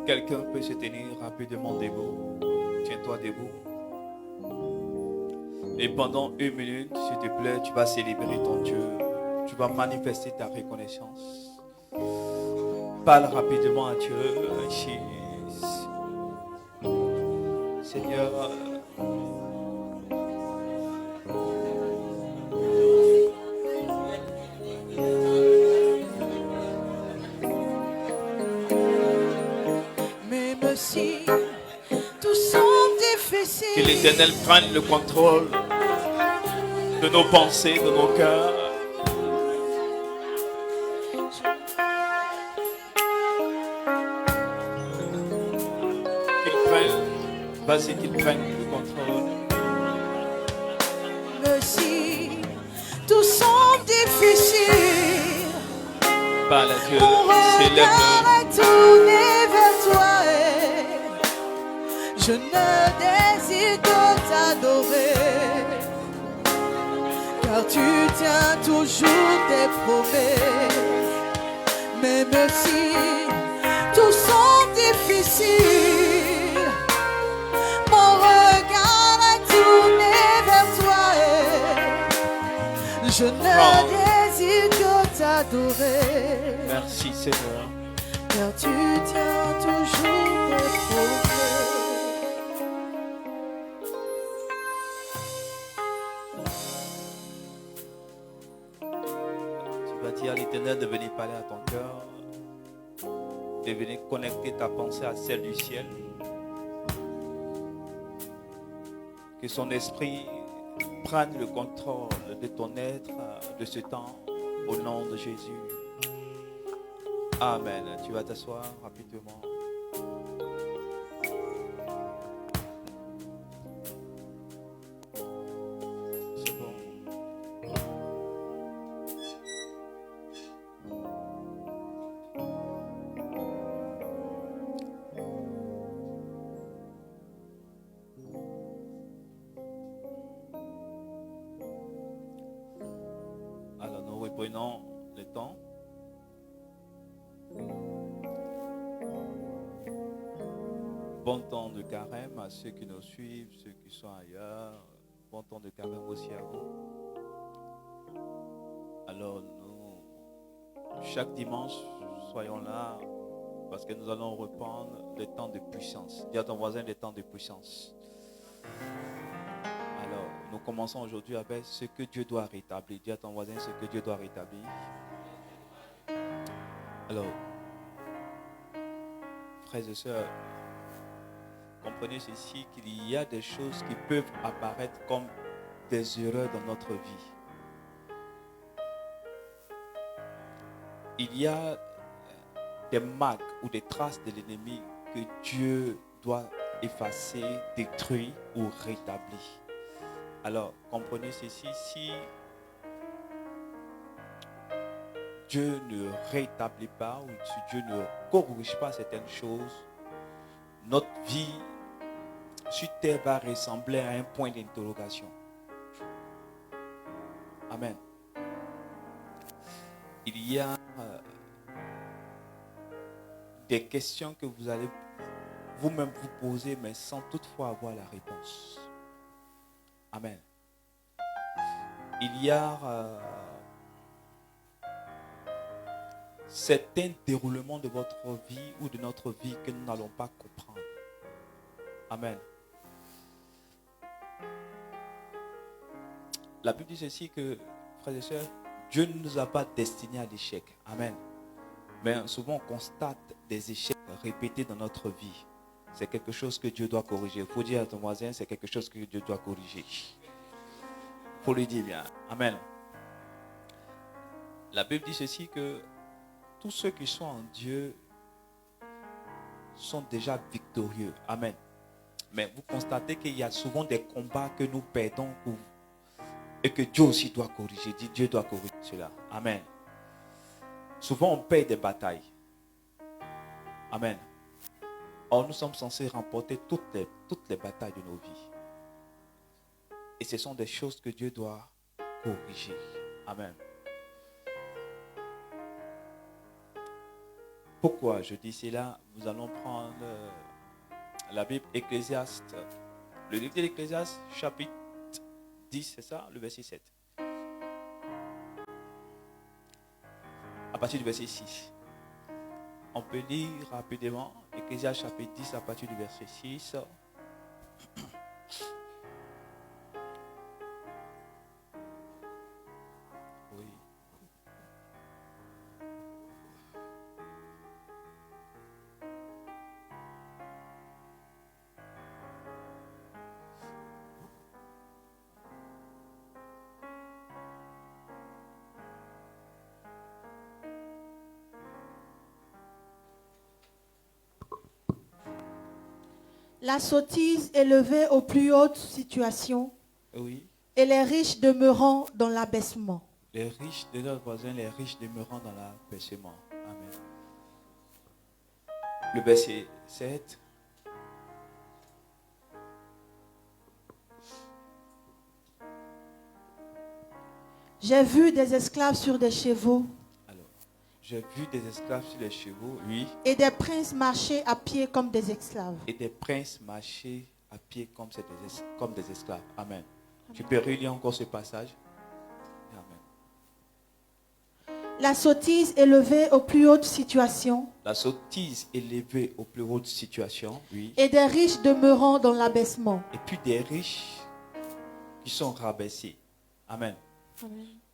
Quelqu'un peut se tenir rapidement debout. Tiens-toi debout. Et pendant 1 minute, s'il te plaît, tu vas célébrer ton Dieu. Tu vas manifester ta reconnaissance. Parle rapidement à Dieu. Seigneur, même si tout semble difficile, que l'Éternel prenne le contrôle de nos pensées, de nos cœurs. Vas-y, qu'il prenne le contrôle. même si tout semble difficile, Parle à Dieu, mon regard est tourné vers toi et je ne désire que t'adorer, car tu tiens toujours tes promesses, même si tout semble difficile. Je ne désire que t'adorer. Merci Seigneur. Car tu tiens toujours tes promesses. Tu vas dire à l'Éternel de venir parler à ton cœur, de venir connecter ta pensée à celle du ciel. Que son esprit prenne le contrôle de ton être, de ce temps, au nom de Jésus. Amen. Tu vas t'asseoir rapidement. C'est bon. Alors nous reprenons le temps. Bon temps de carême à ceux qui nous suivent, ceux qui sont ailleurs. Bon temps de carême aussi à vous. Alors nous, chaque dimanche, soyons là parce que nous allons reprendre le temps de puissance. Dis à ton voisin le temps de puissance. Alors, nous commençons aujourd'hui avec ce que Dieu doit rétablir. Dis à ton voisin ce que Dieu doit rétablir. Alors, frères et sœurs, comprenez ceci, qu'il y a des choses qui peuvent apparaître comme des erreurs dans notre vie. Il y a des marques ou des traces de l'ennemi que Dieu doit effacer, détruire ou rétablir. Alors, comprenez ceci, si Dieu ne rétablit pas ou si Dieu ne corrige pas certaines choses, notre vie sur terre va ressembler à un point d'interrogation. Amen. Il y a des questions que vous allez vous-même vous poser, mais sans toutefois avoir la réponse. Amen. Il y a certains déroulements de votre vie ou de notre vie que nous n'allons pas comprendre. Amen. La Bible dit ceci que, frères et sœurs, Dieu ne nous a pas destinés à l'échec. Amen. Mais souvent on constate des échecs répétés dans notre vie. C'est quelque chose que Dieu doit corriger. Il faut dire à ton voisin, c'est quelque chose que Dieu doit corriger. Il faut lui dire bien. Amen. La Bible dit ceci que tous ceux qui sont en Dieu sont déjà victorieux. Amen. Mais vous constatez qu'il y a souvent des combats que nous perdons et que Dieu aussi doit corriger. Dieu doit corriger cela. Amen. Souvent on perd des batailles. Amen. Or nous sommes censés remporter toutes les batailles de nos vies. Et ce sont des choses que Dieu doit corriger. Amen. Pourquoi je dis cela? Nous allons prendre la Bible Ecclésiaste. Le livre de l'Ecclésiaste, chapitre 10, c'est ça, le verset 7. À partir du verset 6. On peut lire rapidement Ecclésiaste chapitre 10 à partir du verset 6. Oui. La sottise élevée aux plus hautes situations Oui. et les riches demeurant dans l'abaissement. Les riches de notre voisin, les riches demeurant dans l'abaissement. Amen. Le verset 7. J'ai vu des esclaves sur des chevaux Alors, j'ai vu des esclaves sur les chevaux, oui, et des princes marcher à pied comme des esclaves. et des princes marcher à pied comme des esclaves. Amen. Tu peux relire encore ce passage? Amen. La sottise élevée aux plus hautes situations La sottise élevée aux plus hautes situations, oui, et des riches demeurant dans l'abaissement. et puis des riches qui sont rabaissés. Amen.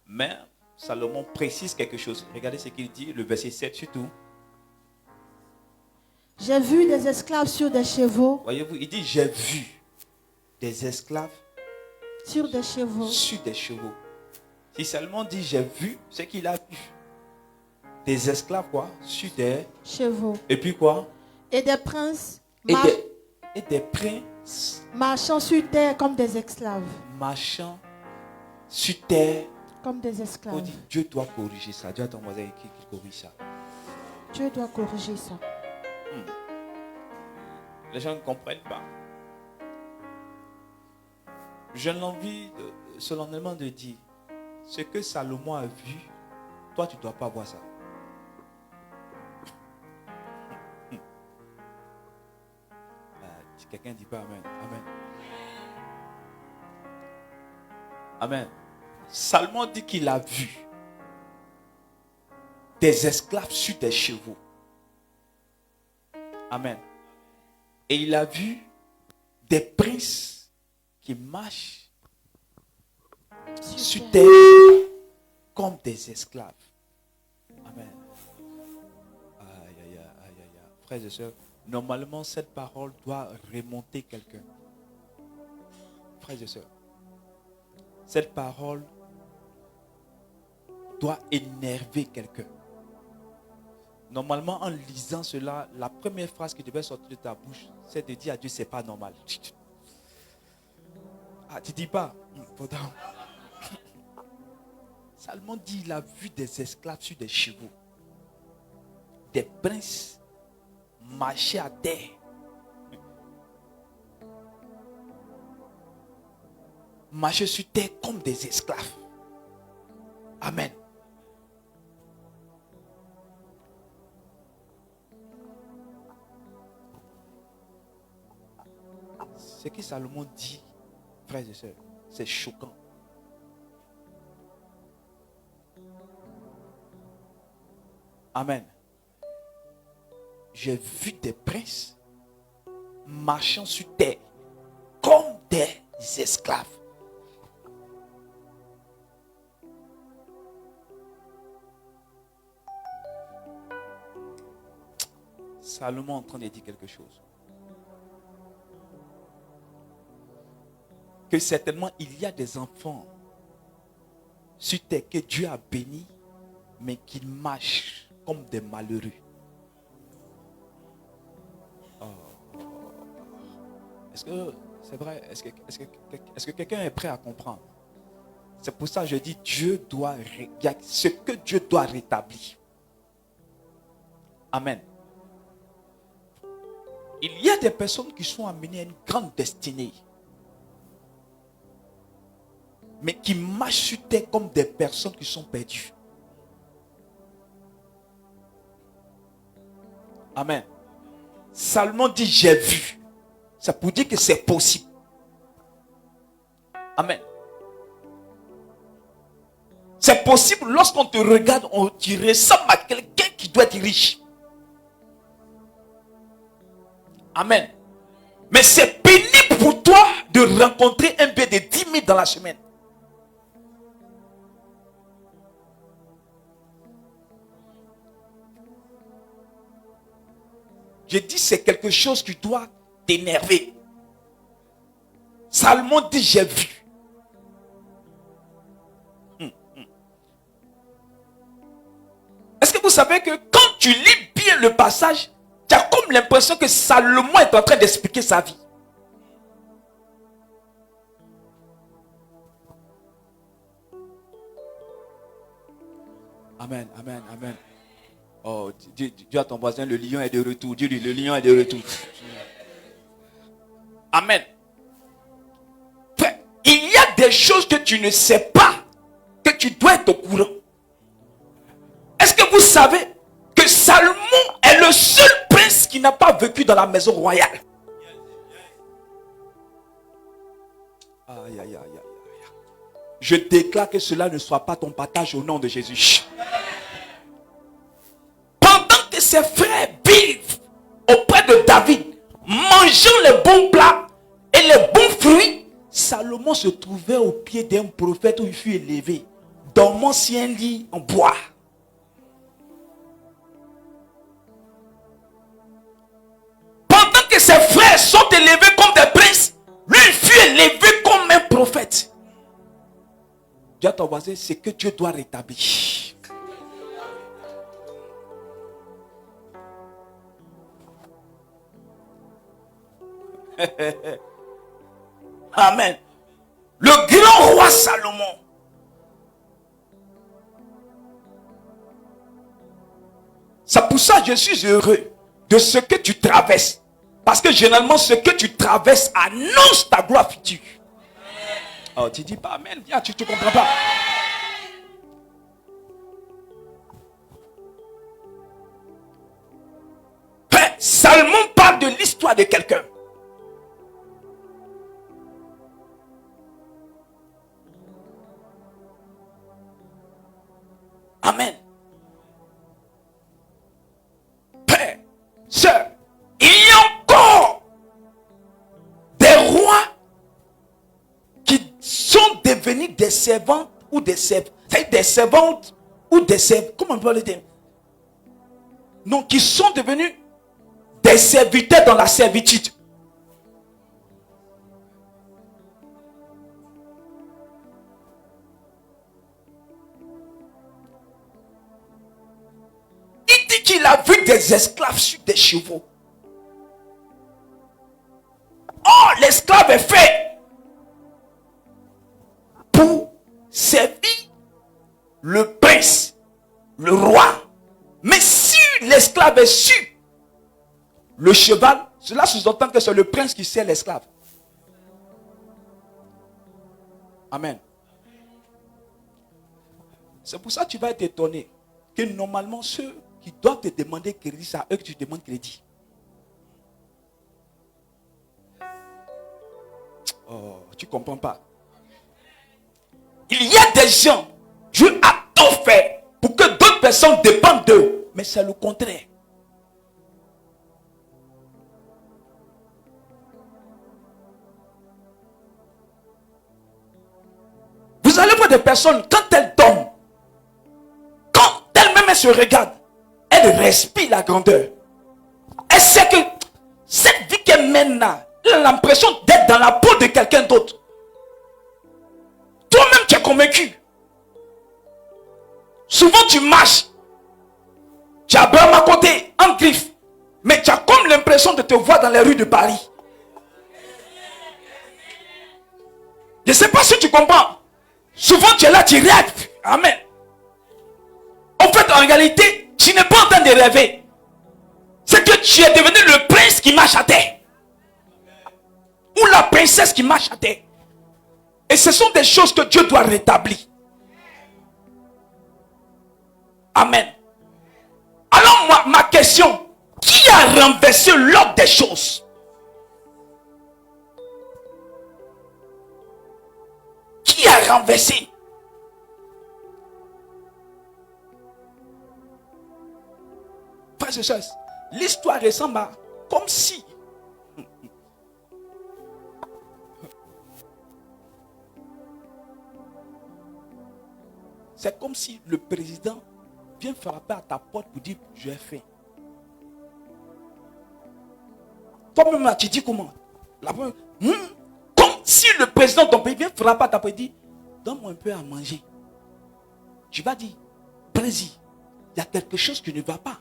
Mais Salomon précise quelque chose. Regardez ce qu'il dit, le verset 7 surtout. J'ai vu des esclaves sur des chevaux, Voyez-vous, il dit j'ai vu des esclaves sur des chevaux. sur des chevaux. Si Salomon dit j'ai vu, c'est qu'il a vu. Des esclaves quoi? Sur des... Chevaux. Et puis quoi? Et des princes Et des princes marchant sur terre comme des esclaves. marchant sur terre. Comme des On esclaves. dit Dieu doit corriger ça. Dieu a ton voisin qui corrige ça. Dieu doit corriger ça. Les gens ne comprennent pas. J'ai l'envie solennellement de dire, ce que Salomon a vu, toi tu ne dois pas voir ça. Quelqu'un ne dit pas Amen. Amen. Amen. Salomon dit qu'il a vu des esclaves sur des chevaux. Amen. Et il a vu des princes qui marchent sur terre comme des esclaves. Amen. Aïe, aïe, aïe, aïe, aïe. Frères et sœurs, normalement cette parole doit remonter quelqu'un. Frères et sœurs, cette parole doit énerver quelqu'un. Normalement, en lisant cela, la première phrase qui devait sortir de ta bouche, c'est de dire à Dieu, c'est pas normal. Ah, tu dis pas. Salomon dit, il a vu des esclaves sur des chevaux, des princes marcher à terre. Marcher sur terre comme des esclaves. Amen. Ce que Salomon dit, frères et sœurs, c'est choquant. Amen. J'ai vu des princes marchant sur terre comme des esclaves. Salomon est en train de dire quelque chose. Que certainement il y a des enfants sur terre que Dieu a bénis, mais qui marchent comme des malheureux. Oh. Est-ce que c'est vrai? Est-ce que quelqu'un est prêt à comprendre? C'est pour ça que je dis Dieu doit, ce que Dieu doit rétablir. Amen. Il y a des personnes qui sont amenées à une grande destinée, mais qui marchent sur terre comme des personnes qui sont perdues. Amen. Salomon dit j'ai vu. Ça pour dire que c'est possible. Amen. C'est possible lorsqu'on te regarde, tu ressembles à quelqu'un qui doit être riche. Amen. Mais c'est pénible pour toi de rencontrer un billet de 10 000 dans la semaine. Je dis c'est quelque chose qui doit t'énerver. Salomon dit j'ai vu. Est-ce que vous savez que quand tu lis bien le passage, tu as comme l'impression que Salomon est en train d'expliquer sa vie. Amen, amen, amen. Oh, dis à ton voisin, le lion est de retour. Dis-lui, le lion est de retour. Amen. Frère, il y a des choses que tu ne sais pas, que tu dois être au courant. Est-ce que vous savez que Salomon est le seul prince qui n'a pas vécu dans la maison royale? Aïe, aïe, aïe, aïe. Je déclare que cela ne soit pas ton partage au nom de Jésus. Pendant que ses frères vivent auprès de David, mangeant les bons plats et les bons fruits, Salomon se trouvait au pied d'un prophète où il fut élevé, dormant sur un lit en bois. Pendant que ses frères sont élevés comme des princes, lui il fut élevé comme un prophète. Dis à ton voisin, c'est que Dieu doit rétablir. Amen. Le grand roi Salomon. C'est pour ça que je suis heureux de ce que tu traverses. Parce que généralement, ce que tu traverses annonce ta gloire future. Oh, tu dis pas amen. Viens, tu ne comprends pas. Salomon parle de l'histoire de quelqu'un. Amen. Père, sœur, il y a encore des rois qui sont devenus des servantes ou des servantes. C'est des servantes ou des servantes. Comment on peut le dire? Non, qui sont devenus des serviteurs dans la servitude. Il dit qu'il a vu des esclaves sur des chevaux. Oh, l'esclave est fait pour servir le prince, le roi. Mais si l'esclave est sur le cheval, cela sous-entend que c'est le prince qui sert l'esclave. Amen. C'est pour ça que tu vas être étonné que normalement ceux qui doivent te demander crédit, c'est à eux que tu demandes crédit. Oh, tu ne comprends pas. Il y a des gens, Dieu a tout fait pour que d'autres personnes dépendent d'eux. Mais c'est le contraire. Vous allez voir des personnes, quand elles dorment, quand elles-mêmes se regardent, elles respirent la grandeur. Elle sait que cette vie qu'elle mène là, elle a l'impression d'être dans la peau de quelqu'un d'autre. Toi-même, tu es convaincu. Souvent, tu marches. Tu as Abraham à côté, en griffe. Mais tu as comme l'impression de te voir dans les rues de Paris. Je ne sais pas si tu comprends. Souvent, tu es là, tu rêves. Amen. En fait, en réalité, tu n'es pas en train de rêver. C'est que tu es devenu le prince qui marche à terre. Ou la princesse qui marche à terre. Et ce sont des choses que Dieu doit rétablir. Amen. Alors moi, ma question, qui a renversé l'ordre des choses? Qui a renversé? Frères et sœurs, l'histoire ressemble à comme si c'est comme si le président vient frapper à ta porte pour dire je ai faim. Toi-même, tu dis comment? Comme si le président de ton pays vient frapper à ta porte et dit donne-moi un peu à manger. Tu vas dire président, il y a quelque chose qui ne va pas.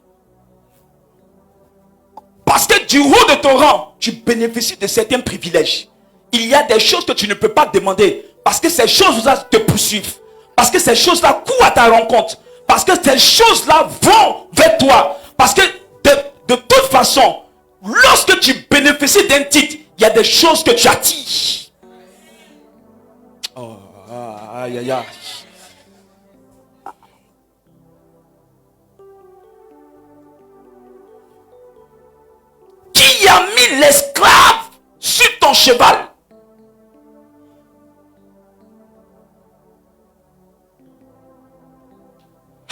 Parce que du haut de ton rang, tu bénéficies de certains privilèges. Il y a des choses que tu ne peux pas demander. Parce que ces choses-là te poursuivent. Parce que ces choses-là courent à ta rencontre. Parce que ces choses-là vont vers toi. Parce que de toute façon, lorsque tu bénéficies d'un titre, il y a des choses que tu attires. Oh, aïe, aïe, aïe. Qui a mis l'esclave sur ton cheval?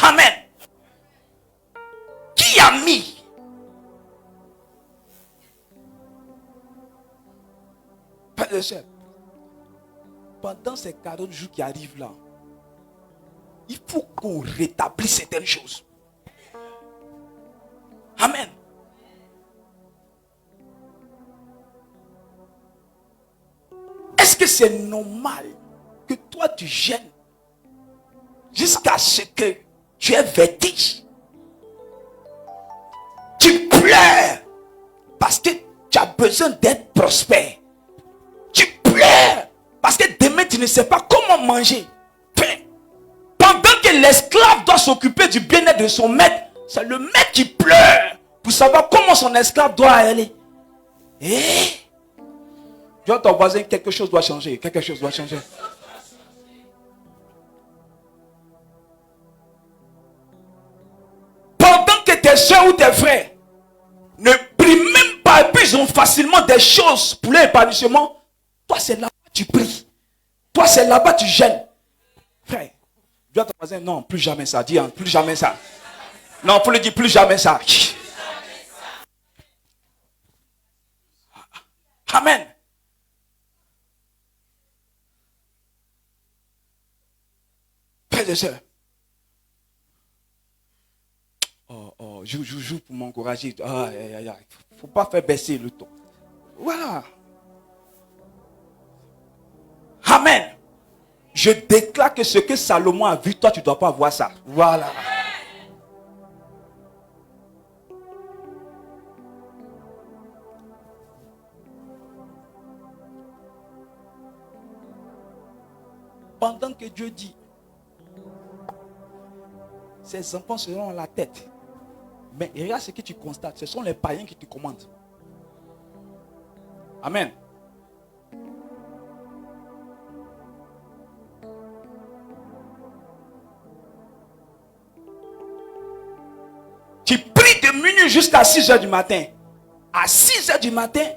Amen. Qui a mis? Père de chef, pendant ces 40 jours qui arrivent là, il faut qu'on rétablisse certaines choses. Amen. Est-ce que c'est normal que toi tu gênes jusqu'à ce que tu aies vertige? Tu pleures parce que tu as besoin d'être prospère. Tu pleures parce que demain tu ne sais pas comment manger. Pendant que l'esclave doit s'occuper du bien-être de son maître, c'est le maître qui pleure pour savoir comment son esclave doit aller. Tu vois ton voisin, quelque chose doit changer. Quelque chose doit changer. Pendant que tes soeurs ou tes frères ne prient même pas et puis ils ont facilement des choses pour l'épanouissement, toi c'est là-bas que tu pries. Toi c'est là-bas que tu gênes. Frère, dis à ton voisin, non, plus jamais ça. Dis, plus jamais ça. Non, il faut le dire, plus jamais ça. Amen. Frères et sœurs. Joue pour m'encourager. Faut pas faire baisser le ton. Voilà. Amen. Je déclare que ce que Salomon a vu, toi tu ne dois pas voir ça. Voilà. Pendant que Dieu dit, ces enfants seront à la tête. Mais regarde ce que tu constates, ce sont les païens qui te commandent. Amen. Tu pries de minuit jusqu'à 6 heures du matin. À 6 heures du matin,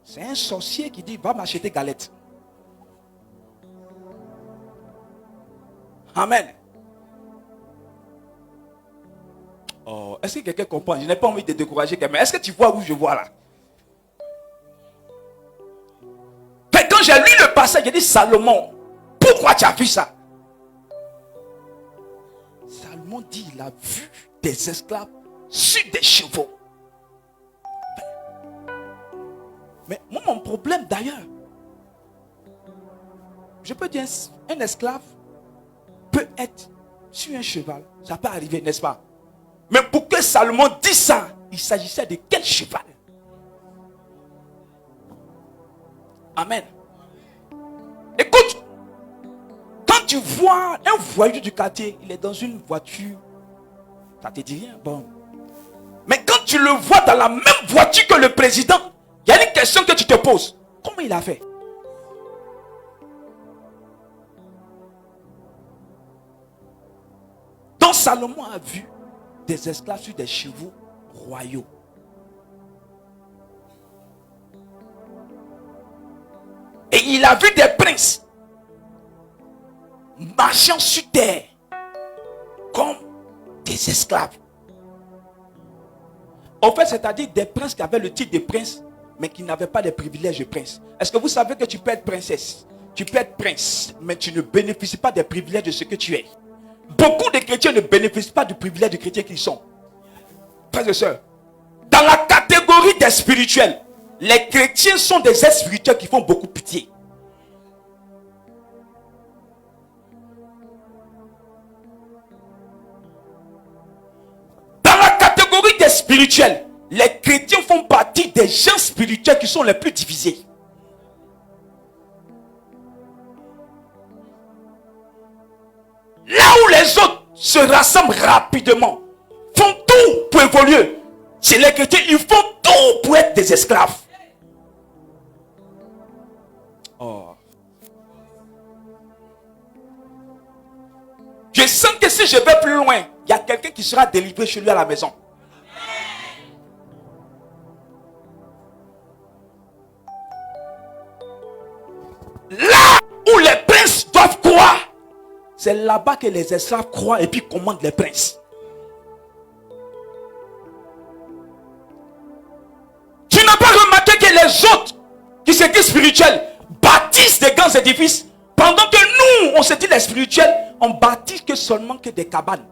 c'est un sorcier qui dit, va m'acheter galette. Amen. Oh, est-ce que quelqu'un comprend? Je n'ai pas envie de décourager quelqu'un. Mais est-ce que tu vois où je vois là? Mais quand j'ai lu le passage, j'ai dit, Salomon, pourquoi tu as vu ça? Salomon dit, il a vu des esclaves sur des chevaux. Mais moi, mon problème d'ailleurs, je peux dire, un esclave peut être sur un cheval. Ça peut arriver, n'est-ce pas? Mais pour que Salomon dise ça, il s'agissait de quel cheval? Amen. Écoute, quand tu vois un voyou du quartier, il est dans une voiture, ça te dit rien, bon. Mais quand tu le vois dans la même voiture que le président, il y a une question que tu te poses. Comment il a fait? Donc Salomon a vu des esclaves sur des chevaux royaux. Et il a vu des princes marchant sur terre comme des esclaves. En fait, c'est-à-dire des princes qui avaient le titre de prince, mais qui n'avaient pas les privilèges de prince. Est-ce que vous savez que tu peux être princesse, tu peux être prince, mais tu ne bénéficies pas des privilèges de ce que tu es? Beaucoup de chrétiens ne bénéficient pas du privilège de chrétiens qu'ils sont. Frères et sœurs, dans la catégorie des spirituels, les chrétiens sont des êtres spirituels qui font beaucoup pitié. Dans la catégorie des spirituels, les chrétiens font partie des gens spirituels qui sont les plus divisés. Là où les autres se rassemblent rapidement, font tout pour évoluer, chez les chrétiens, ils font tout pour être des esclaves. Oh. Je sens que si je vais plus loin, il y a quelqu'un qui sera délivré chez lui à la maison. Là où les princes doivent croire, c'est là-bas que les esclaves croient et puis commandent les princes. Tu n'as pas remarqué que les autres qui se disent spirituels bâtissent des grands édifices, pendant que nous, on se dit les spirituels, on bâtit que seulement que des cabanes.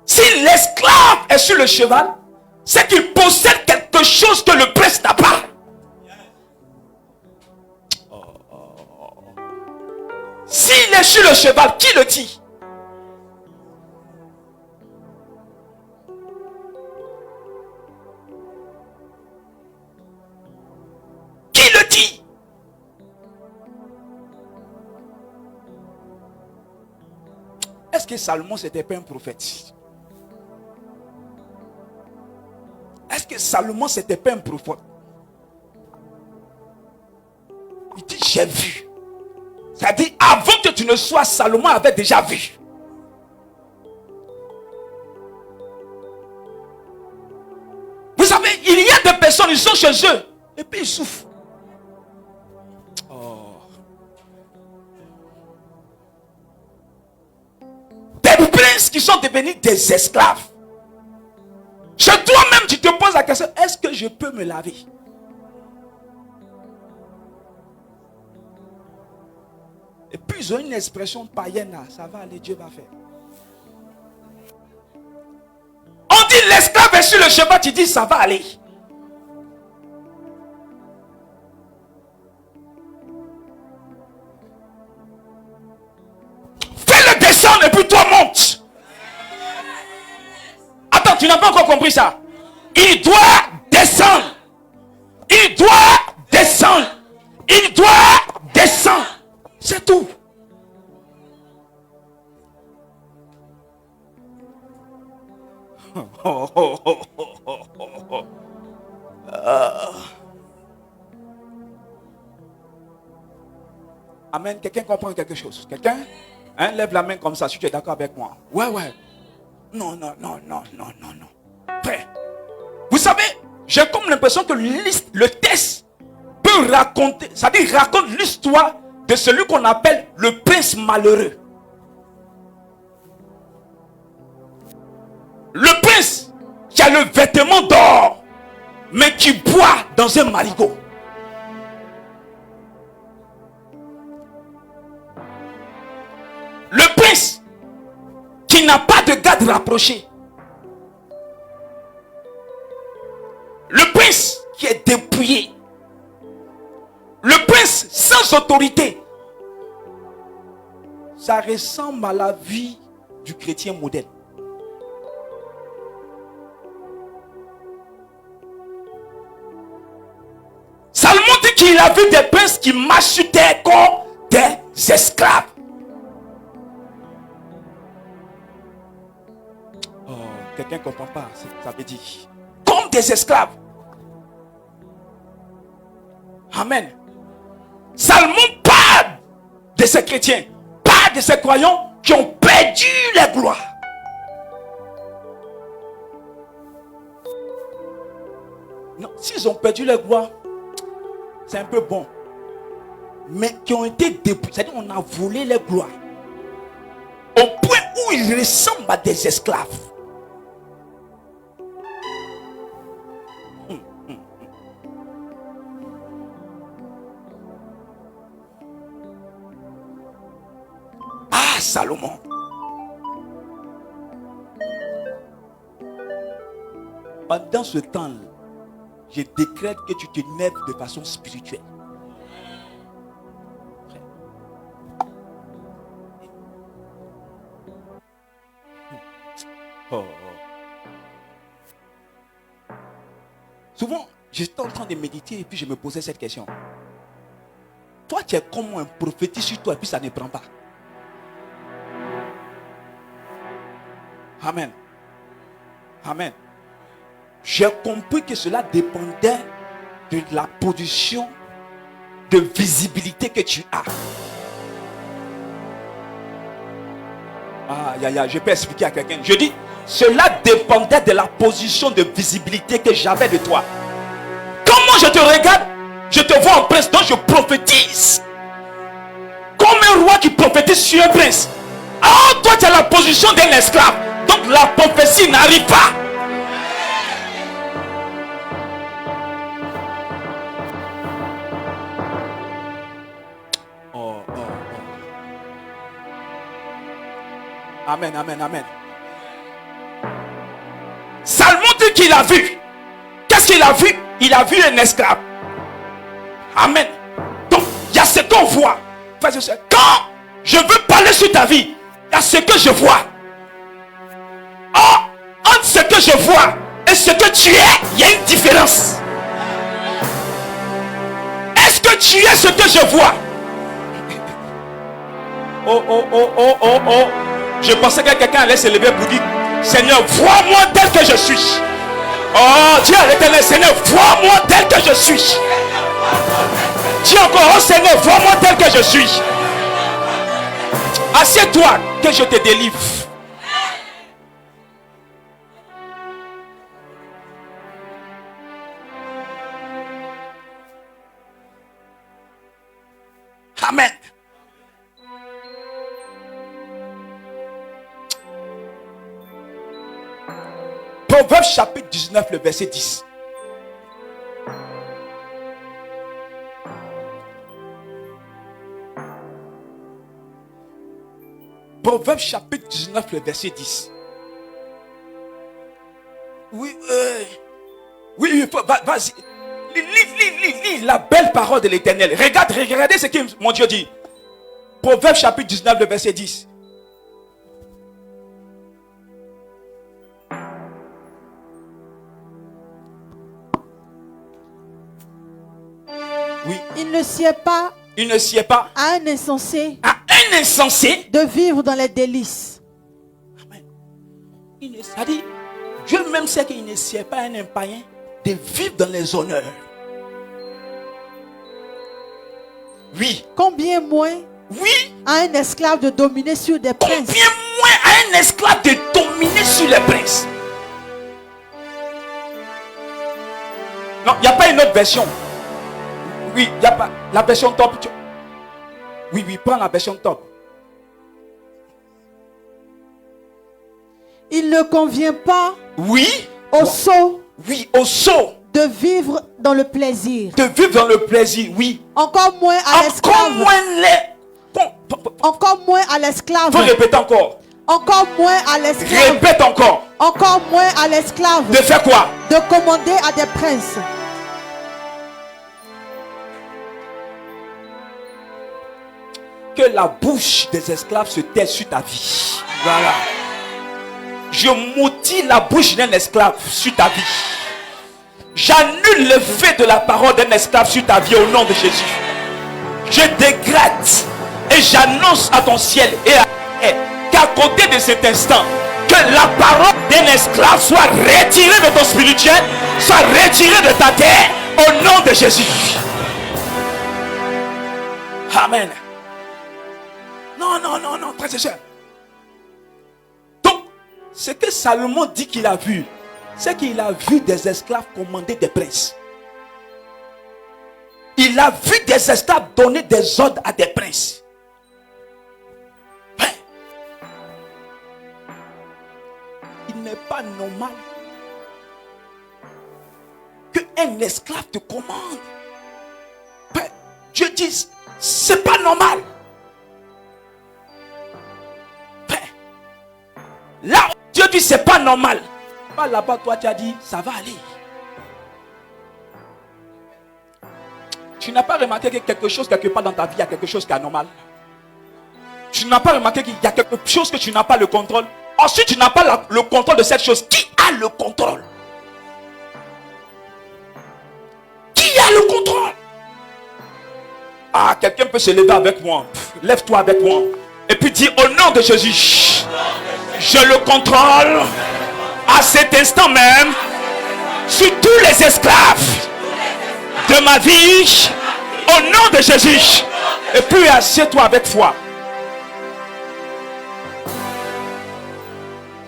Si l'esclave est sur le cheval, c'est qu'il possède quelque chose que le prince n'a pas. S'il est sur le cheval, qui le dit? Qui le dit? Est-ce que Salomon c'était pas un prophète? Est-ce que Salomon c'était pas un prophète? Il dit j'ai vu. C'est-à-dire avant que tu ne sois, Salomon avait déjà vu. Vous savez, il y a des personnes, ils sont chez eux et puis ils souffrent. Des princes qui sont devenus des esclaves. Chez toi-même, tu te poses la question, est-ce que je peux me laver? Et puis ils ont une expression païenne là, ça va aller, Dieu va faire. On dit l'esclave est sur le cheval, tu dis ça va aller. Fais-le descendre et puis toi monte. Attends, tu n'as pas encore compris ça. Il doit descendre. Il doit descendre. Il doit descendre. C'est tout. Amen. Quelqu'un comprend quelque chose? Quelqu'un? Hein? Lève la main comme ça si tu es d'accord avec moi. Ouais. Non. Frère, vous savez, j'ai comme l'impression que le texte peut raconter, c'est-à-dire raconte l'histoire de celui qu'on appelle le prince malheureux. Le prince qui a le vêtement d'or, mais qui boit dans un marigot. Le prince qui n'a pas de garde rapproché. Le prince qui est dépouillé. Le prince sans autorité. Ça ressemble à la vie du chrétien modèle. Salomon dit qu'il a vu des princes qui marchent sur terre comme des esclaves. Oh, quelqu'un ne comprend pas ce que ça veut dire. Comme des esclaves. Amen. Salomon parle de ces chrétiens, parle de ces croyants qui ont perdu la gloire. s'ils ont perdu leur gloire, c'est un peu bon. Mais qui ont été dépouillés, c'est-à-dire on a volé leur gloire. Au point où ils ressemblent à des esclaves. Ah, Salomon. Pendant ce temps, je décrète que tu te lèves de façon spirituelle. Oh. Souvent, j'étais en train de méditer et puis je me posais cette question. Toi, tu es comme un prophétique sur toi et puis ça ne prend pas. Amen. Amen. J'ai compris que cela dépendait de la position de visibilité que tu as. Je peux expliquer à quelqu'un. Je dis, cela dépendait de la position de visibilité que j'avais de toi. Comment je te regarde, je te vois en prince, donc je prophétise. Comme un roi qui prophétise sur un prince. Oh, toi tu as la position d'un esclave. Donc la prophétie n'arrive pas. Amen, amen, amen. Salomon dit qu'il a vu. Qu'est-ce qu'il a vu? Il a vu un esclave. Amen. Donc, il y a ce qu'on voit. Quand je veux parler sur ta vie, il y a ce que je vois. Oh, entre ce que je vois et ce que tu es, il y a une différence. Est-ce que tu es ce que je vois? Oh. Je pensais que quelqu'un allait se lever pour dire, Seigneur, vois-moi tel que je suis. Oh, Dieu l'éternel, Seigneur, vois-moi tel que je suis. Dis encore, oh Seigneur, vois-moi tel que je suis. Assieds-toi que je te délivre. Amen. Proverbe chapitre 19, le verset 10. Proverbe chapitre 19, le verset 10. Oui, vas-y. Lis la belle parole de l'Éternel. Regardez ce que mon Dieu dit. Proverbe chapitre 19, le verset 10. Oui. Il ne sied pas à un insensé de vivre dans les délices. Amen. C'est-à-dire, Dieu même sait qu'il ne sied pas à un païen de vivre dans les honneurs. Oui. Combien moins à un esclave de dominer sur des princes. Combien moins à un esclave de dominer sur les princes. Non, il n'y a pas une autre version. Oui, il n'y a pas la version top. Oui, prends la version top. Il ne convient pas au sot de vivre dans le plaisir. De vivre dans le plaisir, oui. Encore moins à l'esclave. Encore moins à l'esclave. Faut répéter encore. Encore moins à l'esclave. Répète encore. Encore moins à l'esclave. De faire quoi? De commander à des princes. Que la bouche des esclaves se taise sur ta vie. Voilà. Je maudis la bouche d'un esclave sur ta vie. J'annule le fait de la parole d'un esclave sur ta vie au nom de Jésus. Je dégrade et j'annonce à ton ciel et à qu'à côté de cet instant, que la parole d'un esclave soit retirée de ton spirituel, soit retirée de ta terre au nom de Jésus. Amen. Non, frère et sœur. Donc, ce que Salomon dit qu'il a vu, c'est qu'il a vu des esclaves commander des princes. il a vu des esclaves donner des ordres à des princes. Il n'est pas normal qu'un esclave te commande. Dieu dit, c'est pas normal. Là, Dieu dit, c'est pas normal. Pas là-bas, toi, tu as dit, ça va aller. Tu n'as pas remarqué que quelque chose, quelque part dans ta vie, il y a quelque chose qui est anormal. Tu n'as pas remarqué qu'il y a quelque chose que tu n'as pas le contrôle. Ensuite, tu n'as pas le contrôle de cette chose. Qui a le contrôle? Qui a le contrôle? Ah, quelqu'un peut se lever avec moi. Lève-toi avec moi. Et puis dis, au nom de Jésus, je le contrôle à cet instant même sur tous les esclaves de ma vie. Au nom de Jésus. Et puis assieds-toi avec foi.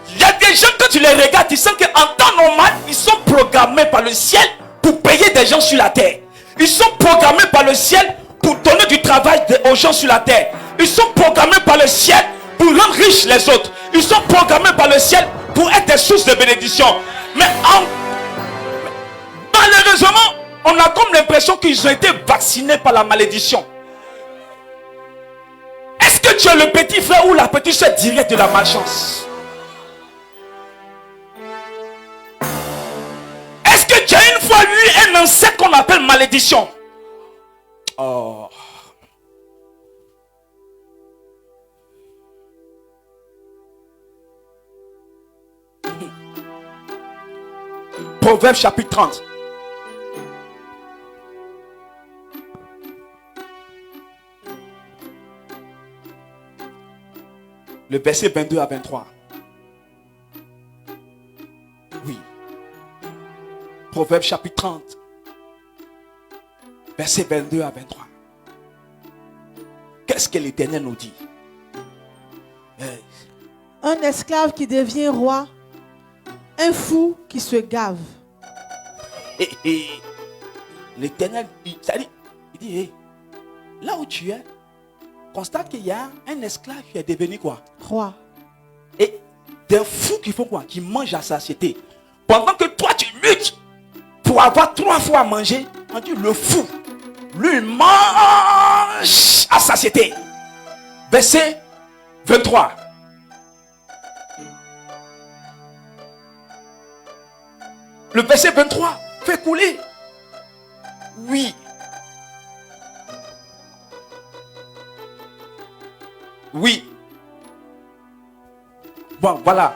Il y a des gens, quand tu les regardes, tu sens qu'en temps normal, ils sont programmés par le ciel pour payer des gens sur la terre. Ils sont programmés par le ciel pour donner du travail aux gens sur la terre. Ils sont programmés par le ciel pour rendre riches les autres. Ils sont programmés par le ciel pour être des sources de bénédiction. Mais malheureusement, on a comme l'impression qu'ils ont été vaccinés par la malédiction. Est-ce que tu es le petit frère ou la petite soeur directe de la malchance? Est-ce que tu as une fois eu un ancêtre qu'on appelle malédiction? Oh. Proverbe chapitre 30. Le verset 22 à 23. Oui. Proverbe chapitre 30. Verset 22 à 23. Qu'est-ce que l'Éternel nous dit? Un esclave qui devient roi, un fou qui se gave. L'Éternel, il dit, là où tu es, constate qu'il y a un esclave qui est devenu quoi? Roi. Et des fous qui font quoi? Qui mangent à satiété. Pendant que toi tu luttes pour avoir 3 fois à manger, on dit le fou, lui il mange à satiété. Verset 23. Le verset 23 fait couler. Oui. Oui. Bon, voilà.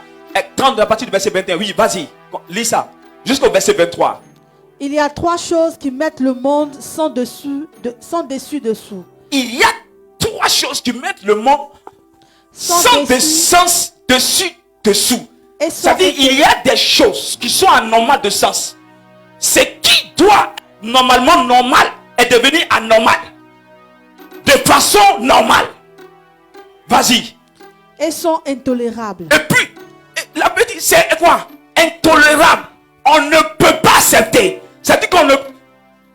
30 à partir du verset 21. Oui, vas-y. Lis ça. Jusqu'au verset 23. Il y a 3 choses qui mettent le monde sans dessus dessous. Il y a 3 choses qui mettent le monde sans dessus dessous. C'est-à-dire il y a des choses qui sont anormales de sens. C'est qui doit normalement normal est devenu anormal. De façon normale. Vas-y. Et sont intolérables. Et puis, la petite, c'est quoi? Intolérable. On ne peut pas accepter. C'est-à-dire qu'on ne...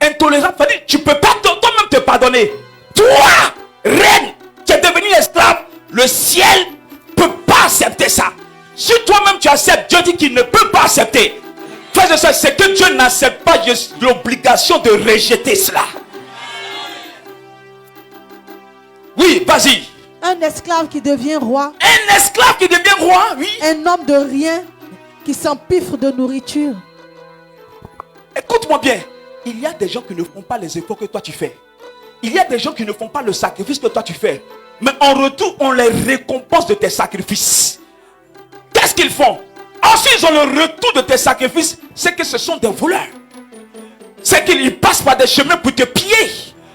Intolérable, c'est-à-dire tu ne peux pas toi-même te pardonner. Toi, reine, qui es devenu esclave, le ciel ne peut pas accepter ça. Si toi-même tu acceptes, Dieu dit qu'il ne peut pas accepter. C'est que Dieu n'accepte pas l'obligation de rejeter cela. Oui, vas-y. Un esclave qui devient roi. Un esclave qui devient roi, oui. Un homme de rien qui s'empiffre de nourriture. Écoute-moi bien. Il y a des gens qui ne font pas les efforts que toi tu fais. Il y a des gens qui ne font pas le sacrifice que toi tu fais. Mais en retour, on les récompense de tes sacrifices. Qu'est-ce qu'ils font? Ensuite, ils ont le retour de tes sacrifices. C'est que ce sont des voleurs. C'est qu'ils passent par des chemins pour te piller,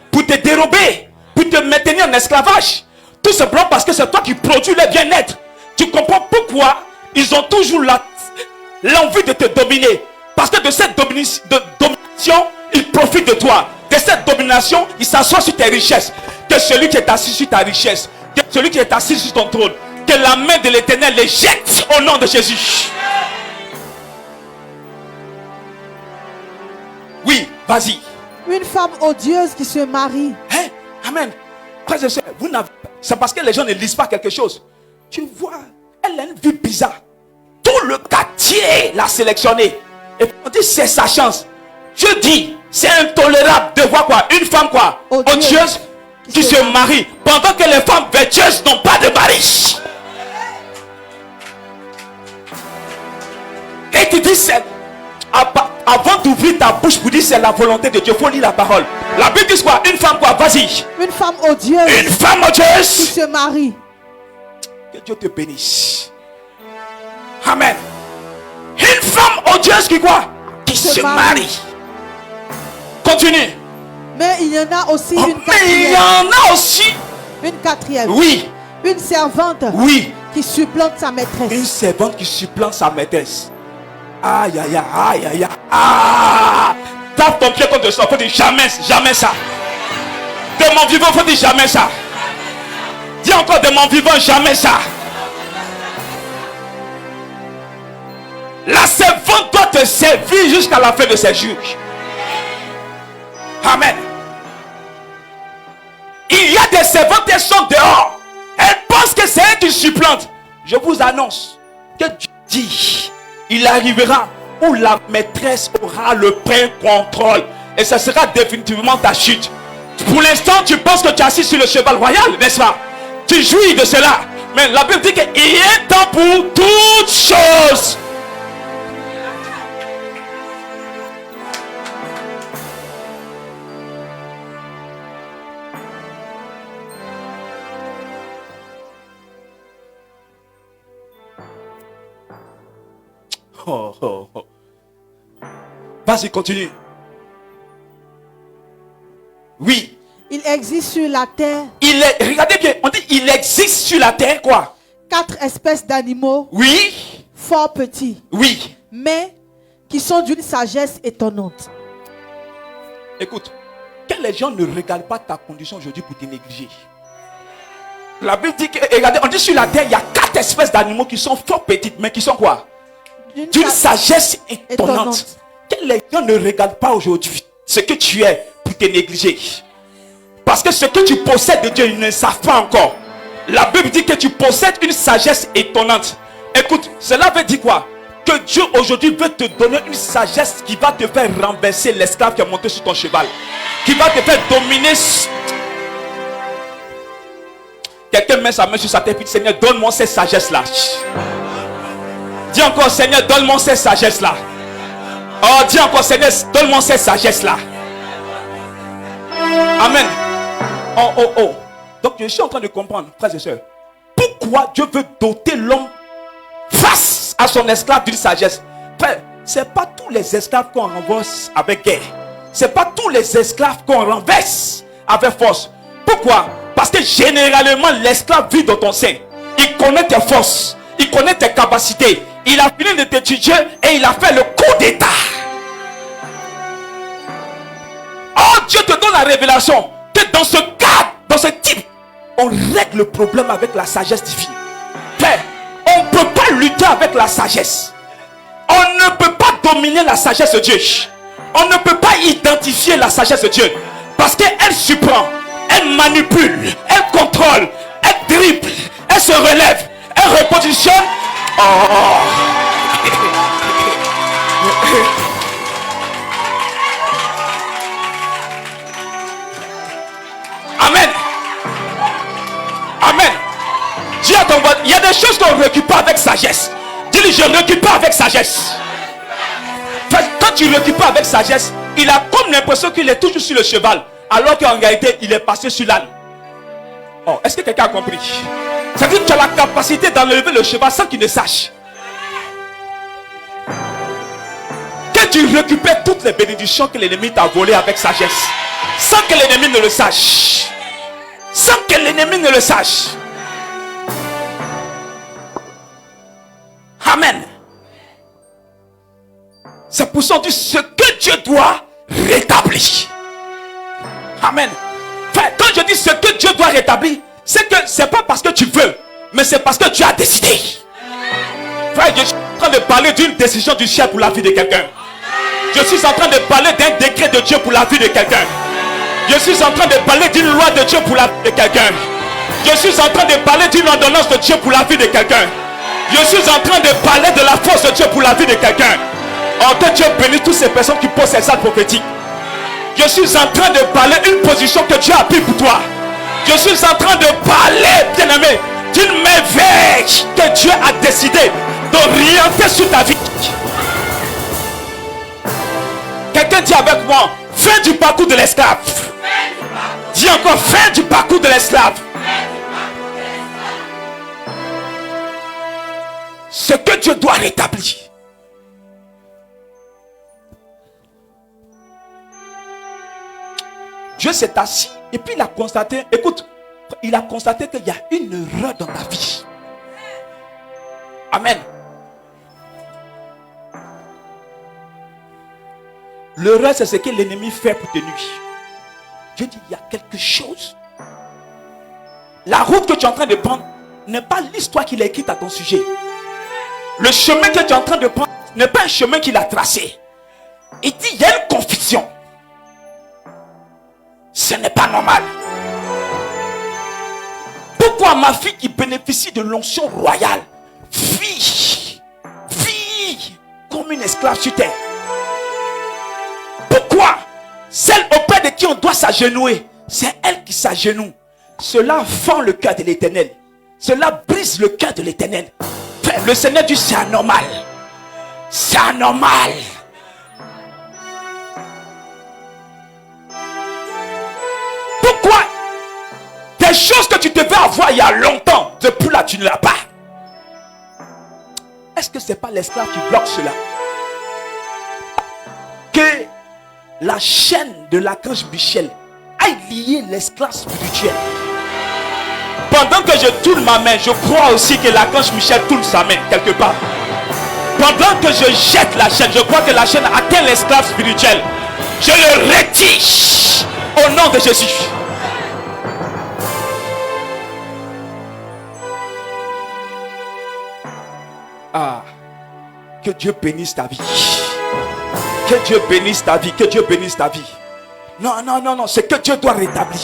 pour te dérober, pour te maintenir en esclavage. Tout simplement parce que c'est toi qui produis le bien-être. Tu comprends pourquoi ils ont toujours l'envie de te dominer. Parce que de cette domination, ils profitent de toi. De cette domination, ils s'assoient sur tes richesses. Que celui qui est assis sur ta richesse, que celui qui est assis sur ton trône, que la main de l'Éternel les jette au nom de Jésus. Oui, vas-y. Une femme odieuse qui se marie. Hein? Amen. Frères et sœurs, vous n'avez pas. C'est parce que les gens ne lisent pas quelque chose. Tu vois, elle a une vie bizarre. Tout le quartier l'a sélectionné. Et puis on dit c'est sa chance. Je dis, c'est intolérable de voir quoi? Une femme quoi? Odieuse qui se marie. Pendant que les femmes vertueuses n'ont pas de mari. Et tu dis c'est. Avant d'ouvrir ta bouche pour dire c'est la volonté de Dieu, il faut lire la parole. La Bible dit quoi? Une femme quoi? Vas-y. Une femme odieuse. Une femme odieuse qui se marie. Que Dieu te bénisse. Amen. Une femme odieuse qui quoi? Qui se marie. Continue. Mais il y en a aussi une quatrième. Mais il y en a aussi. Une quatrième. Oui. Une servante. Oui. Qui supplante sa maîtresse. Une servante qui supplante sa maîtresse. Aïe, aïe, aïe, aïe, aïe. Ah! Tape ton pied contre le sol. Faut dire jamais, jamais ça. De mon vivant, faut dire jamais ça. Dis encore de mon vivant, jamais ça. La servante doit te servir jusqu'à la fin de ses jours. Amen. Il y a des servantes qui sont dehors. Elles pensent que c'est elles qui supplantent. Je vous annonce que Dieu dit, il arrivera où la maîtresse aura le plein contrôle. Et ce sera définitivement ta chute. Pour l'instant, tu penses que tu es assis sur le cheval royal, n'est-ce pas? Tu jouis de cela. Mais la Bible dit qu'il y a un temps pour toutes choses. Oh, oh, oh. Vas-y, continue. Oui. Il existe sur la terre. Regardez bien, on dit il existe sur la terre quoi? 4 espèces d'animaux. Oui. Fort petits. Oui. Mais qui sont d'une sagesse étonnante. Écoute, que les gens ne regardent pas ta condition aujourd'hui pour te négliger. La Bible dit que, regardez, on dit sur la terre, il y a 4 espèces d'animaux qui sont fort petites, mais qui sont quoi? D'une sagesse étonnante. Que les gens ne regardent pas aujourd'hui ce que tu es pour te négliger. Parce que ce que tu possèdes de Dieu, ils ne savent pas encore. La Bible dit que tu possèdes une sagesse étonnante. Écoute, cela veut dire quoi? Que Dieu aujourd'hui veut te donner une sagesse qui va te faire renverser l'esclave qui est monté sur ton cheval. Qui va te faire dominer. Quelqu'un met sa main sur sa tête et dit, Seigneur, donne-moi cette sagesse-là. Dis encore, Seigneur, donne-moi cette sagesse-là. Oh, dis encore, Seigneur, donne-moi cette sagesse-là. Amen. Oh, oh, oh. Donc, je suis en train de comprendre, frères et sœurs, pourquoi Dieu veut doter l'homme face à son esclave d'une sagesse. Frère, ce n'est pas tous les esclaves qu'on renverse avec guerre. Ce n'est pas tous les esclaves qu'on renverse avec force. Pourquoi? Parce que généralement, l'esclave vit dans ton sein. Il connaît tes forces. Il connaît tes capacités. Il a fini de t'étudier et il a fait le coup d'état. Oh, Dieu te donne la révélation que dans ce cadre, dans ce type, on règle le problème avec la sagesse divine. Frère, on ne peut pas lutter avec la sagesse. On ne peut pas dominer la sagesse de Dieu. On ne peut pas identifier la sagesse de Dieu. Parce qu'elle surprend, elle manipule, elle contrôle, elle dribble, elle se relève, elle repositionne. Oh. Amen. Amen. Dis à ton voisin, il y a des choses qu'on ne récupère avec sagesse. Dis-lui, je ne récupère avec sagesse. Quand tu récupères avec sagesse, il a comme l'impression qu'il est toujours sur le cheval, alors qu'en réalité, il est passé sur l'âne. Oh, est-ce que quelqu'un a compris? Ça veut dire que tu as la capacité d'enlever le cheval sans qu'il ne sache. Que tu récupères toutes les bénédictions que l'ennemi t'a volées avec sagesse, sans que l'ennemi ne le sache. Sans que l'ennemi ne le sache. Amen. C'est pour ça qu'on dit ce que Dieu doit rétablir. Amen. Enfin, quand je dis ce que Dieu doit rétablir, c'est que c'est pas parce que tu veux, mais c'est parce que tu as décidé. Frère, je suis en train de parler d'une décision du ciel pour la vie de quelqu'un. Je suis en train de parler d'un décret de Dieu pour la vie de quelqu'un. Je suis en train de parler d'une loi de Dieu pour la vie de quelqu'un. Je suis en train de parler d'une ordonnance de Dieu pour la vie de quelqu'un. Je suis en train de parler de la force de Dieu pour la vie de quelqu'un. Oh, que Dieu bénisse toutes ces personnes qui posent ces actes prophétiques. Je suis en train de parler une position que Dieu a prise pour toi. Je suis en train de parler, bien-aimé, d'une merveille que Dieu a décidé d'orienter sur ta vie. Quelqu'un dit avec moi, fin du parcours de l'esclave. Dis encore, fin du parcours de l'esclave. Ce que Dieu doit rétablir. Dieu s'est assis et puis il a constaté, écoute, il a constaté qu'il y a une erreur dans ta vie. Amen. L'erreur, c'est ce que l'ennemi fait pour te nuire. Dieu dit, il y a quelque chose. La route que tu es en train de prendre n'est pas l'histoire qu'il a écrite à ton sujet. Le chemin que tu es en train de prendre n'est pas un chemin qu'il a tracé. Il dit, il y a une confusion. Ce n'est pas normal. Pourquoi ma fille qui bénéficie de l'onction royale vit comme une esclave sur terre? Pourquoi celle auprès de qui on doit s'agenouiller, c'est elle qui s'agenouille? Cela fend le cœur de l'Éternel. Cela brise le cœur de l'Éternel. Le Seigneur dit, c'est anormal. C'est anormal. Pourquoi des choses que tu devais avoir il y a longtemps, depuis là tu ne l'as pas? Est-ce que ce n'est pas l'esclave qui bloque cela? Que la chaîne de l'archange Michel aille lier l'esclave spirituel. Pendant que je tourne ma main, je crois aussi que l'archange Michel tourne sa main quelque part. Pendant que je jette la chaîne, je crois que la chaîne atteint l'esclave spirituel. Je le retire au nom de Jésus. Ah, que Dieu bénisse ta vie. Que Dieu bénisse ta vie. Que Dieu bénisse ta vie. Non, non, non, non, c'est que Dieu doit rétablir.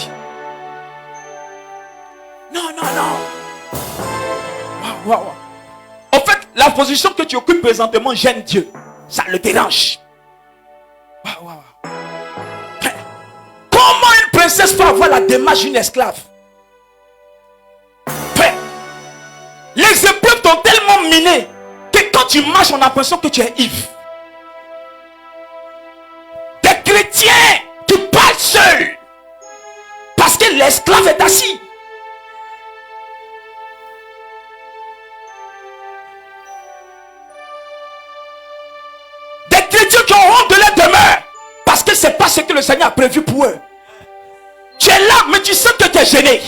Non, non, non. Wow, wow. En fait, la position que tu occupes présentement gêne Dieu. Ça le dérange. Wow, wow. Comment une princesse peut avoir la démarche d'une esclave? Les épreuves t'ont tellement miné que quand tu marches, on a l'impression que tu es ivre. Des chrétiens qui parlent seuls parce que l'esclave est assis. Des chrétiens qui ont honte de leur demeure parce que c'est pas ce que le Seigneur a prévu pour eux. Tu es là, mais tu sais que tu es gêné.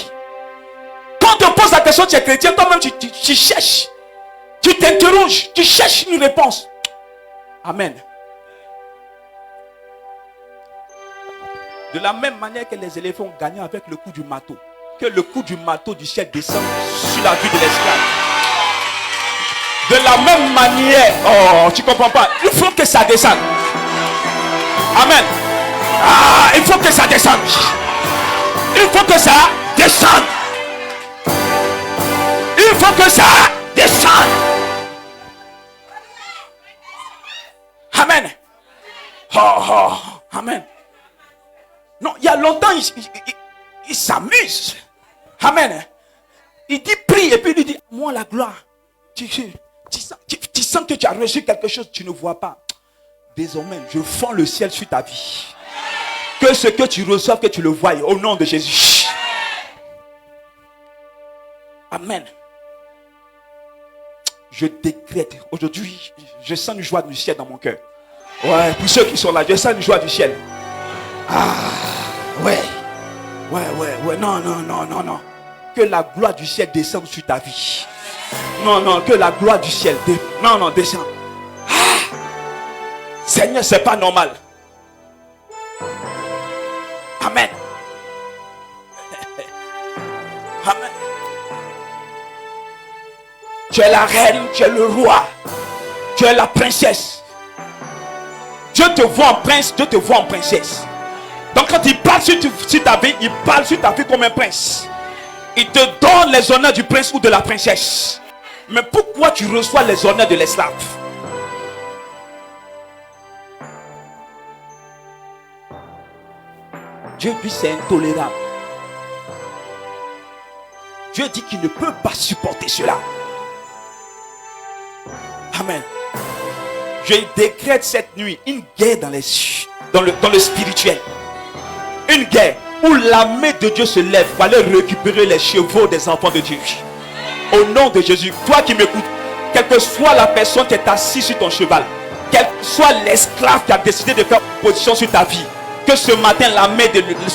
Quand on te pose la question, tu es chrétien, toi-même tu cherches. Tu t'interroges, tu cherches une réponse. Amen. De la même manière que les éléphants ont gagné avec le coup du marteau, que le coup du marteau du ciel descend sur la vie de l'esclave. De la même manière, oh, tu comprends pas, il faut que ça descende. Amen. Ah, il faut que ça descende. Il faut que ça descende. Il faut que ça descende. Amen. Oh, oh, amen. Non, il y a longtemps, il s'amuse. Amen. Il dit prie et puis il dit, moi la gloire. Tu sens que tu as reçu quelque chose que tu ne vois pas. Désormais, je fends le ciel sur ta vie. Que ce que tu reçois, que tu le voies au nom de Jésus. Amen. Je décrète. Aujourd'hui, je sens une joie du ciel dans mon cœur. Ouais, pour ceux qui sont là, je sens une joie du ciel. Ah, ouais. Ouais. Non. Que la gloire du ciel descende sur ta vie. Non, que la gloire du ciel descend. Ah, Seigneur, c'est pas normal. Amen. Amen. Tu es la reine, tu es le roi, tu es la princesse. Dieu te voit en prince, Dieu te voit en princesse. Donc quand il parle sur ta vie, il parle sur ta vie comme un prince. Il te donne les honneurs du prince ou de la princesse. Mais pourquoi tu reçois les honneurs de l'esclave? Dieu dit c'est intolérable. Dieu dit qu'il ne peut pas supporter cela. Amen. Je décrète cette nuit une guerre dans le spirituel. Une guerre où la main de Dieu se lève pour aller récupérer les chevaux des enfants de Dieu. Au nom de Jésus, toi qui m'écoutes, quelle que soit la personne qui est assise sur ton cheval, quel que soit l'esclave qui a décidé de faire opposition sur ta vie, que ce matin,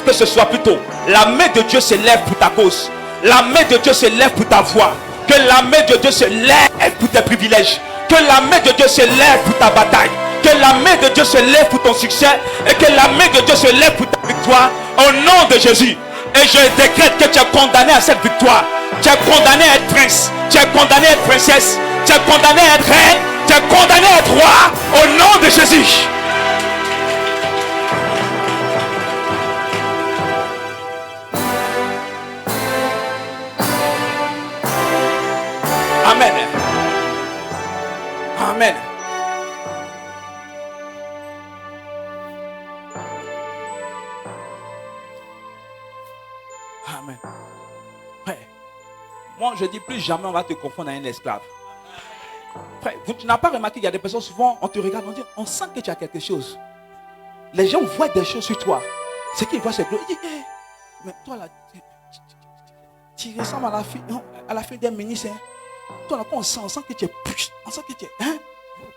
que ce soit plutôt, la main de Dieu se lève pour ta cause. La main de Dieu se lève pour ta voix. Que la main de Dieu se lève pour tes privilèges. Que la main de Dieu se lève pour ta bataille. Que la main de Dieu se lève pour ton succès. Et que la main de Dieu se lève pour ta victoire. Au nom de Jésus. Et je décrète que tu es condamné à cette victoire. Tu es condamné à être prince. Tu es condamné à être princesse. Tu es condamné à être reine. Tu es condamné à être roi. Au nom de Jésus. Amen. Amen. Amen. Frère, moi je dis plus jamais on va te confondre à un esclave. Frère, tu n'as pas remarqué qu'il y a des personnes, souvent on te regarde, on sent que tu as quelque chose. Les gens voient des choses sur toi. Ce qu'ils voient, c'est que mais toi là, tu ressembles à la fille d'un ministre. Hein? Toi là, on sent que tu es plus, on sent que tu es,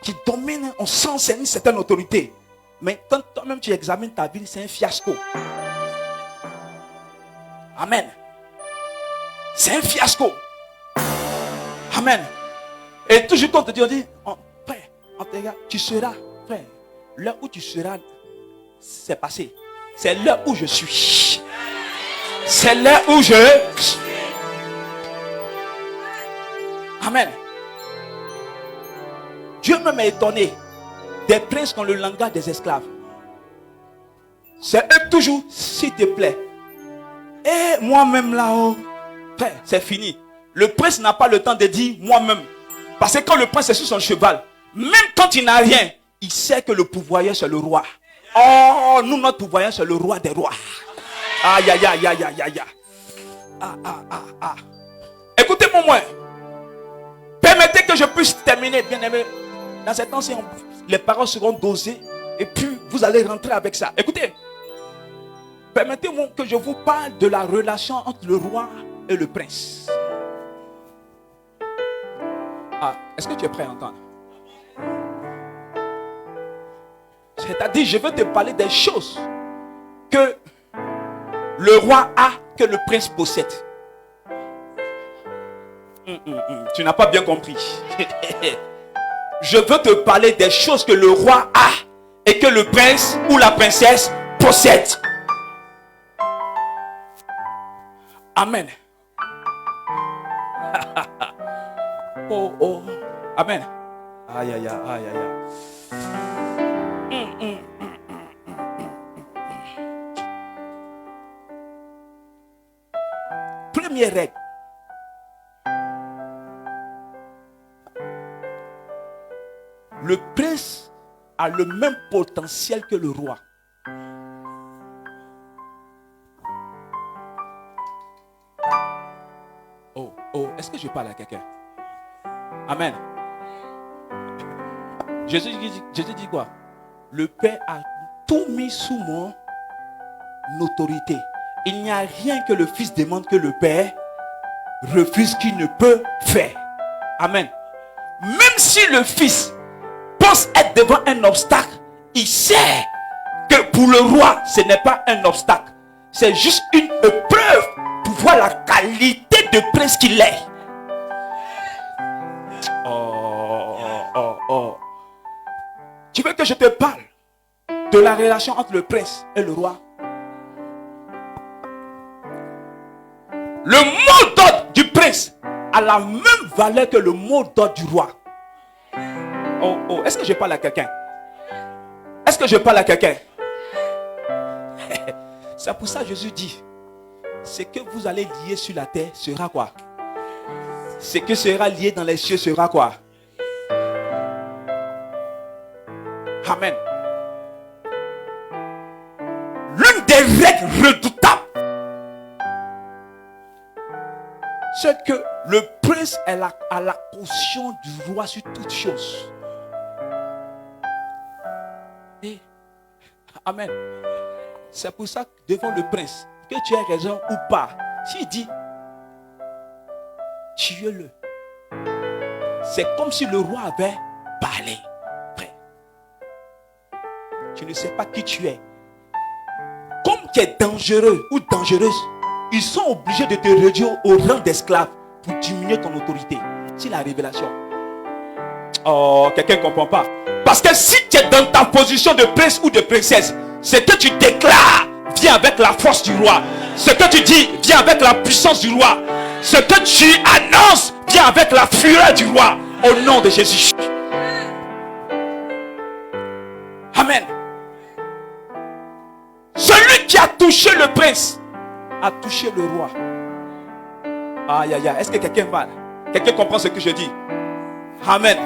qui domine, on sent c'est une certaine autorité. Mais quand toi-même tu examines ta vie, c'est un fiasco. Amen. C'est un fiasco. Amen. Et toujours quand on te dit, frère, on te regarde, tu seras, frère, l'heure où tu seras, c'est passé. C'est l'heure où je suis. C'est l'heure où je suis. Amen. Dieu même est étonné des princes qui ont le langage des esclaves. C'est eux toujours, s'il te plaît. Et moi-même là-haut, frère, c'est fini. Le prince n'a pas le temps de dire moi-même. Parce que quand le prince est sur son cheval, même quand il n'a rien, il sait que le pourvoyeur c'est le roi. Oh, nous notre pourvoyeur c'est le roi des rois. Aïe, aïe, aïe, aïe, aïe, aïe. Ah. Écoutez-moi moins. Permettez que je puisse terminer, bien aimé. Dans cet temps, les paroles seront dosées et puis vous allez rentrer avec ça. Écoutez, permettez-moi que je vous parle de la relation entre le roi et le prince. Est-ce que tu es prêt à entendre? C'est-à-dire, je veux te parler des choses que le roi a, que le prince possède. Tu n'as pas bien compris. Je veux te parler des choses que le roi a et que le prince ou la princesse possède. Amen. Oh. Amen. Aïe, aïe, aïe, aïe, aïe. Première règle. Le prince a le même potentiel que le roi. Oh, est-ce que je parle à quelqu'un? Amen. Jésus dit quoi? Le Père a tout mis sous mon autorité. Il n'y a rien que le Fils demande que le Père refuse qu'il ne peut faire. Amen. Même si le Fils pense être devant un obstacle, il sait que pour le roi, ce n'est pas un obstacle. C'est juste une épreuve pour voir la qualité de prince qu'il est. Oh. Tu veux que je te parle de la relation entre le prince et le roi? Le mot d'ordre du prince a la même valeur que le mot d'ordre du roi. Oh, est-ce que je parle à quelqu'un? Est-ce Est-ce que je parle à quelqu'un? C'est pour ça que Jésus dit, ce que vous allez lier sur la terre sera quoi? Ce que sera lié dans les cieux sera quoi? Amen. L'une des règles redoutables, c'est que le prince a la caution du roi sur toutes choses. Et, amen. C'est pour ça que devant le prince, que tu aies raison ou pas, s'il dit, tuez-le. C'est comme si le roi avait parlé. Frère, tu ne sais pas qui tu es. Comme tu es dangereux ou dangereuse, ils sont obligés de te réduire au rang d'esclave pour diminuer ton autorité. C'est la révélation. Oh, quelqu'un ne comprend pas. Parce que si tu es dans ta position de prince ou de princesse, ce que tu déclares vient avec la force du roi. Ce que tu dis vient avec la puissance du roi. Ce que tu annonces vient avec la fureur du roi. Au nom de Jésus. Amen. Celui qui a touché le prince a touché le roi. Aïe aïe aïe. Est-ce que quelqu'un va? Quelqu'un comprend ce que je dis? Amen.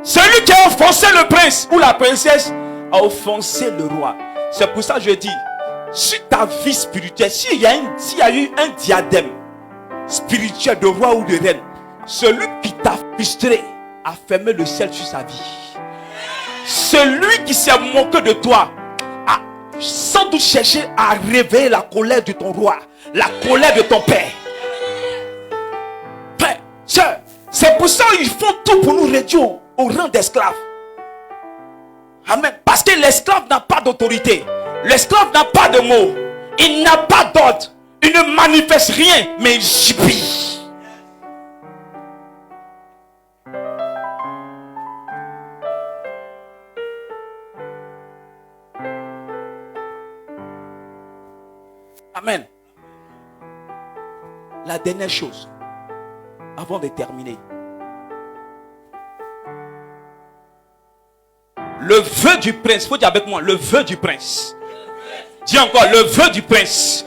Celui qui a offensé le prince ou la princesse a offensé le roi. C'est pour ça que je dis, sur ta vie spirituelle, s'il y a eu un diadème spirituel de roi ou de reine, celui qui t'a frustré a fermé le ciel sur sa vie. Celui qui s'est moqué de toi a sans doute cherché à réveiller la colère de ton roi, la colère de ton père. Frère, sœur, c'est pour ça qu'ils font tout pour nous réduire au rang d'esclaves. Amen. Parce que l'esclave n'a pas d'autorité. L'esclave n'a pas de mots. Il n'a pas d'ordre. Il ne manifeste rien, mais il subit. Amen. La dernière chose, avant de terminer. Le vœu du prince, il faut dire avec moi, le vœu du prince. Dis encore, le vœu du prince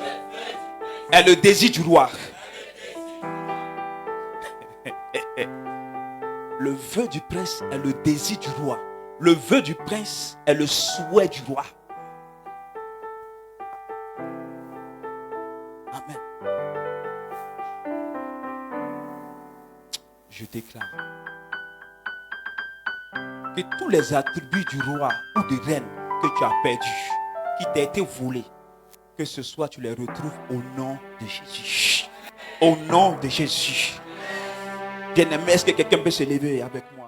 est le désir du roi. Le vœu du prince est le désir du roi. Le vœu du prince est le souhait du roi. Amen. Je déclare que tous les attributs du roi ou de reine que tu as perdus, qui t'a été volé, que ce soit tu les retrouves au nom de Jésus. Au nom de Jésus. Bien-aimé, est-ce que quelqu'un peut se lever avec moi?